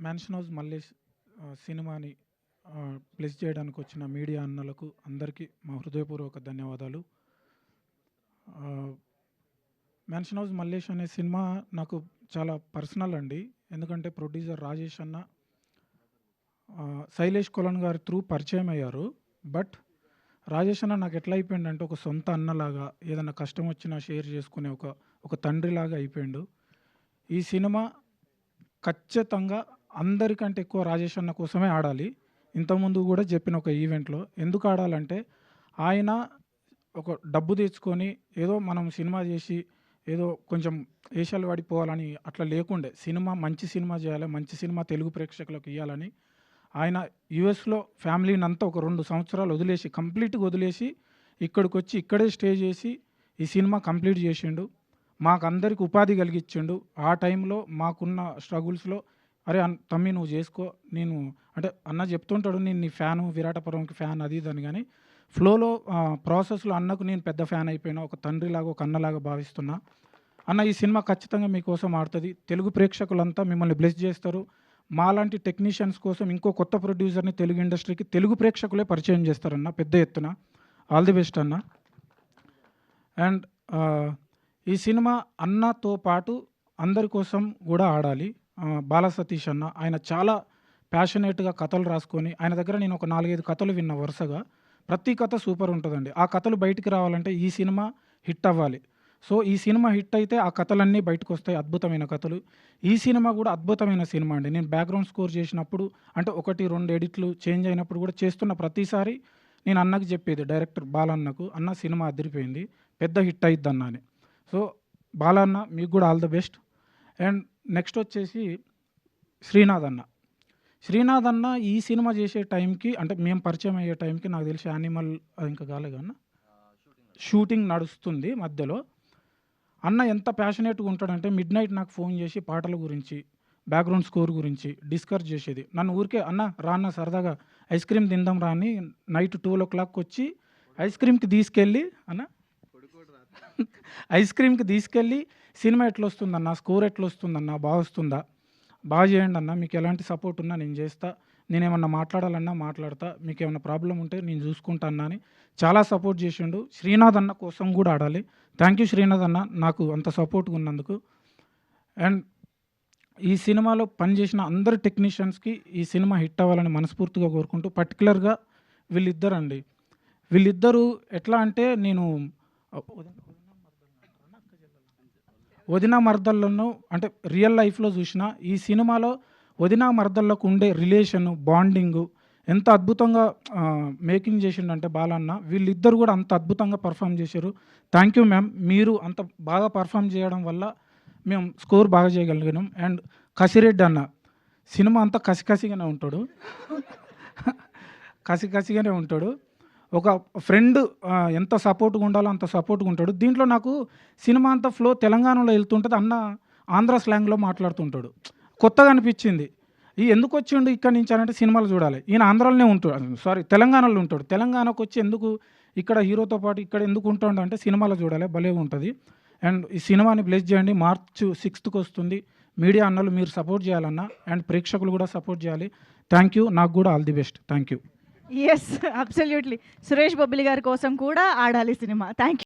Mansion house Mallesh సినిమాని plus చేయడానికి వచ్చిన మీడియా అన్నలకు అందరికీ మా హృదయపూర్వక ధన్యవాదాలు. మ్యాన్షన్ హౌస్ మల్లేష్ అనే సినిమా నాకు చాలా పర్సనల్ అండి. ఎందుకంటే ప్రొడ్యూసర్ రాజేష్ అన్న శైలేష్ కొలన్ గారి త్రూ పరిచయం అయ్యారు. బట్ రాజేష్ అన్న నాకు ఎట్లా అయిపోయిందంటే ఒక సొంత అన్నలాగా, ఏదైనా కష్టం వచ్చినా షేర్ చేసుకునే ఒక తండ్రిలాగా అయిపోయిండు. ఈ సినిమా ఖచ్చితంగా అందరికంటే ఎక్కువ రాజేష్ అన్న కోసమే ఆడాలి. ఇంతకుముందు కూడా చెప్పిన ఒక ఈవెంట్లో ఎందుకు ఆడాలంటే, ఆయన ఒక డబ్బు తెచ్చుకొని ఏదో మనం సినిమా చేసి ఏదో కొంచెం ఏషాలు పడిపోవాలని అట్లా లేకుండే, సినిమా మంచి సినిమా చేయాలి, మంచి సినిమా తెలుగు ప్రేక్షకులకు ఇవ్వాలని ఆయన యూఎస్లో ఫ్యామిలీని అంతా ఒక 2 సంవత్సరాలు వదిలేసి, కంప్లీట్గా వదిలేసి ఇక్కడికి వచ్చి ఇక్కడే స్టే చేసి ఈ సినిమా కంప్లీట్ చేసిండు. మాకందరికి ఉపాధి కలిగించిండు. ఆ టైంలో మాకున్న స్ట్రగుల్స్లో అరే తమ్మి నువ్వు చేసుకో, నేను అంటే అన్న చెప్తుంటాడు నేను నీ ఫ్యాను, విరాటపురంకి ఫ్యాన్ అది ఇదని, కానీ ఫ్లోలో ప్రాసెస్లో అన్నకు నేను పెద్ద ఫ్యాన్ అయిపోయినా, ఒక తండ్రిలాగా ఒక అన్నలాగా భావిస్తున్నా. అన్న ఈ సినిమా ఖచ్చితంగా మీకోసం ఆడుతుంది. తెలుగు ప్రేక్షకులంతా మిమ్మల్ని బ్లెస్ చేస్తారు. మాలాంటి టెక్నీషియన్స్ కోసం ఇంకో కొత్త ప్రొడ్యూసర్ని తెలుగు ఇండస్ట్రీకి తెలుగు ప్రేక్షకులే పరిచయం చేస్తారన్న పెద్ద ఎత్తున. ఆల్ ది బెస్ట్ అన్న. అండ్ ఈ సినిమా అన్నతో పాటు అందరి కోసం కూడా ఆడాలి. బాలా సతీష్ అన్న, ఆయన చాలా ప్యాషనేట్గా కథలు రాసుకొని, ఆయన దగ్గర నేను ఒక 4-5 కథలు విన్నా వరుసగా. ప్రతి కథ సూపర్ ఉంటుందండి. ఆ కథలు బయటికి రావాలంటే ఈ సినిమా హిట్ అవ్వాలి. సో ఈ సినిమా హిట్ అయితే ఆ కథలన్నీ బయటకు వస్తాయి, అద్భుతమైన కథలు. ఈ సినిమా కూడా అద్భుతమైన సినిమా అండి. నేను బ్యాక్గ్రౌండ్ స్కోర్ చేసినప్పుడు అంటే 1-2 ఎడిట్లు చేంజ్ అయినప్పుడు కూడా చేస్తున్న ప్రతిసారి నేను అన్నకి చెప్పేది, డైరెక్టర్ బాలన్నకు, అన్న సినిమా అదిరిపోయింది, పెద్ద హిట్ అయిద్ది అన్న అని. సో బాలన్న మీకు కూడా all the best. And next వచ్చేసి శ్రీనాథ్ అన్న. శ్రీనాథ్ అన్న ఈ సినిమా చేసే టైంకి, అంటే మేము పరిచయం అయ్యే టైంకి నాకు తెలిసి యానిమల్ ఇంకా కాలేదు అన్న, షూటింగ్ నడుస్తుంది మధ్యలో. అన్న ఎంత ప్యాషనేట్గా ఉంటాడంటే మిడ్నైట్ నాకు ఫోన్ చేసి పాటల గురించి, బ్యాక్గ్రౌండ్ స్కోర్ గురించి డిస్కస్ చేసేది. నన్ను ఊరికే అన్న రాన్న సరదాగా ఐస్ క్రీమ్ తిందాం రా అని నైట్ 12 o'clock వచ్చి ఐస్ క్రీమ్కి తీసుకెళ్ళి, అన్న ఐస్ క్రీమ్కి తీసుకెళ్ళి సినిమా ఎట్లా వస్తుందన్న, స్కోర్ ఎట్లా వస్తుందన్న, బాగా వస్తుందా, బాగా చేయండి అన్న, మీకు ఎలాంటి సపోర్ట్ ఉన్నా నేను చేస్తా, నేనేమన్నా మాట్లాడాలన్నా మాట్లాడతా, మీకు ఏమైనా ప్రాబ్లం ఉంటే నేను చూసుకుంటా అన్న అని చాలా సపోర్ట్ చేసిండు. శ్రీనాథ్ అన్న కోసం కూడా ఆడాలి. థ్యాంక్ యూ శ్రీనాథ్ అన్న, నాకు అంత సపోర్ట్గా ఉన్నందుకు. అండ్ ఈ సినిమాలో పనిచేసిన అందరు టెక్నీషియన్స్కి ఈ సినిమా హిట్ అవ్వాలని మనస్ఫూర్తిగా కోరుకుంటూ, పర్టికులర్గా వీళ్ళిద్దరు ఎట్లా అంటే, నేను వదిన మర్దళ్ళను అంటే రియల్ లైఫ్లో చూసిన, ఈ సినిమాలో వదిన మర్దళ్ళకు ఉండే రిలేషను, బాండింగు ఎంత అద్భుతంగా మేకింగ్ చేసిండంటే బాలన్న. వీళ్ళిద్దరు కూడా అంత అద్భుతంగా పర్ఫామ్ చేశారు. థ్యాంక్ యూ మ్యామ్, మీరు అంత బాగా పర్ఫామ్ చేయడం వల్ల మేము స్కోర్ బాగా చేయగలిగినాం. అండ్ కసిరెడ్డి అన్న, సినిమా అంతా కసికసిగానే ఉంటాడు, కసికసిగానే ఉంటాడు. ఒక ఫ్రెండ్ ఎంత సపోర్ట్గా ఉండాలో అంత సపోర్ట్గా ఉంటాడు. దీంట్లో నాకు సినిమా అంతా ఫ్లో తెలంగాణలో వెళ్తుంటుంది, అన్న ఆంధ్ర స్లాంగ్లో మాట్లాడుతుంటాడు. కొత్తగా అనిపించింది. ఎందుకు వచ్చిండు ఇక్కడి నుంచి అంటే సినిమాలు చూడాలి, ఈయన ఆంధ్రాలోనే ఉంటాడు, తెలంగాణలో ఉంటాడు. తెలంగాణకు వచ్చి ఎందుకు ఇక్కడ హీరోతో పాటు ఇక్కడ ఎందుకు ఉంటాడు అంటే సినిమాలో చూడాలి, భలేగా ఉంటుంది. అండ్ ఈ సినిమాని బ్లెస్ చేయండి. March 6th వస్తుంది. మీడియా అన్నలు మీరు సపోర్ట్ చేయాలన్న, అండ్ ప్రేక్షకులు కూడా సపోర్ట్ చేయాలి. Thank you. నాకు కూడా all the best. Thank you. Yes, absolutely. Suresh Bobbili గారి కోసం కూడా ఆడాలి సినిమా. Thank you.